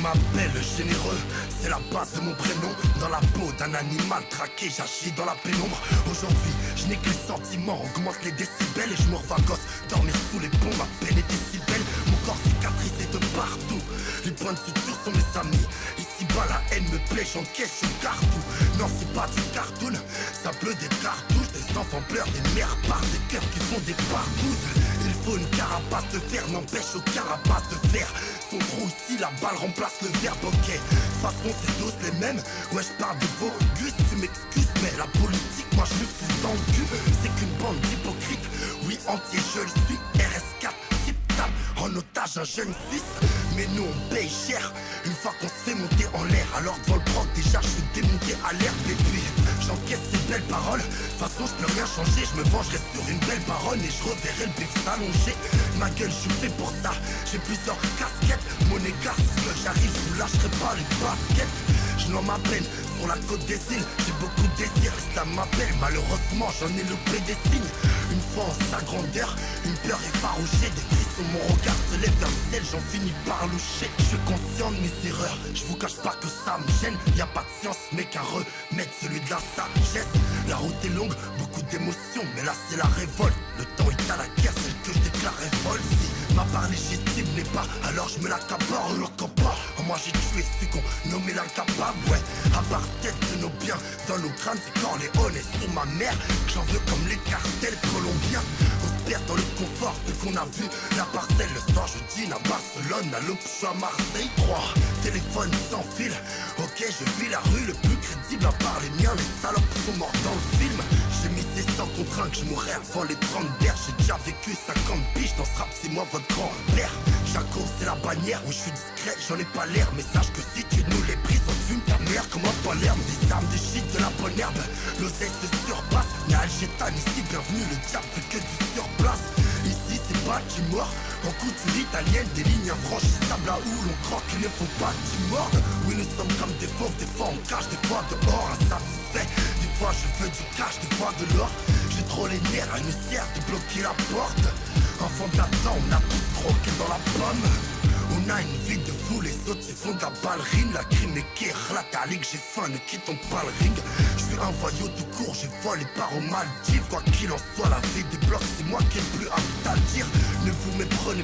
m'appelle généreux, c'est la base de mon prénom. Dans la peau d'un animal traqué, j'agis dans la pénombre. Aujourd'hui, je n'ai que les sentiments, augmente les décibels. Et je me revois gosse, dormir sous les ponts, ma peine est décibelle. Mon corps cicatrisé de partout, les points de suture sont mes amis. Ici-bas la haine me plaît, j'encaisse, je garde tout. Non, c'est pas du cartoon, ça pleut des cartouches. Des enfants pleurent, des mères partent, des cœurs qui font des pardouzes. Il faut une carapace de fer, n'empêche aucun rapace de fer. Son trou ici, la balle remplace le verbe, ok. De toute façon c'est tous les mêmes, ouais je parle de vos gus, tu m'excuses. Mais la politique, moi je le fous dans le cul. C'est qu'une bande d'hypocrites, oui entier je le suis. RS4, tip-tap, en otage un jeune Suisse. Mais nous on paye cher, une fois qu'on se fait monter en l'air. Alors devant le proc déjà je suis démonté à l'herbe. Et puis j'encaisse ces belles paroles, de toute façon je peux rien changer. Je me vengerai sur une belle baronne et je reverrai le bif s'allonger. Ma gueule je suis fait pour ça, j'ai plusieurs casquettes. Mon égard c'est que j'arrive, je vous lâcherai pas les baskets. Je noie ma peine sur la côte des îles, j'ai beaucoup de désirs, l'islam m'appelle. Malheureusement j'en ai loupé des signes. Une fois en sa grandeur, une peur effarouchée. Des frissons, mon regard se lève vers le ciel, j'en finis par loucher. Je suis conscient de mes erreurs, je vous cache pas que ça me gêne. Y a pas de science mais qu'un remède, celui de la sagesse. La route est longue, beaucoup d'émotions, mais là c'est la révolte. Le temps est à la guerre, celle que je déclare révolte. Si ma part légitime n'est pas, alors je me l'accapare. Le combat, en moi j'ai tué celui qu'on nommait l'incapable. Ouais, à part tête de nos biens, dans nos crânes c'est Corleone et sur ma mère que j'en veux comme les cartels colombiens. On se perd dans le confort, vu qu'on a vu la parcelle. Le soir je dîne à Barcelone, à l'aube je suis à Marseille. 3 téléphones sans fil, ok je vis la rue. Le plus crédible à part les miens, les salopes sont morts dans le film. J'ai misé sans contraint que je mourrais avant les 30 berges. J'ai déjà vécu 50 piges dans ce rap, c'est moi votre grand-père. Jaco c'est la bannière, où je suis discret, j'en ai pas l'air. Mais sache que si tu nous les brises, on te fume ta mère comme un palerme. Des armes, des shit, de la bonne herbe, l'oseille se surpasse. Y'a Algétan ici, bienvenue, le diable fait que du surplace. Ici c'est Baltimore, en couture italienne, des lignes infranchissables là où l'on croque, il ne faut pas qu'ils mordent. Oui nous sommes comme des fauves, des fois on cache, des fois dehors, insatisfait. Des fois je veux du cash, des fois de l'or. J'ai trop les nerfs, à une serre de bloquer la porte. Enfant d'Adam, on a tous croqué dans la pomme. On a une vie de fou, les autres ils font de la ballerine. La crime est qui la ligue, j'ai faim, ne quittons pas le ring. Je suis un voyou tout court, j'ai volé par aux Maldives. Quoi qu'il en soit, la vie des blocs, c'est moi qui ai le plus apte à le dire. Ne vous méprenez pas.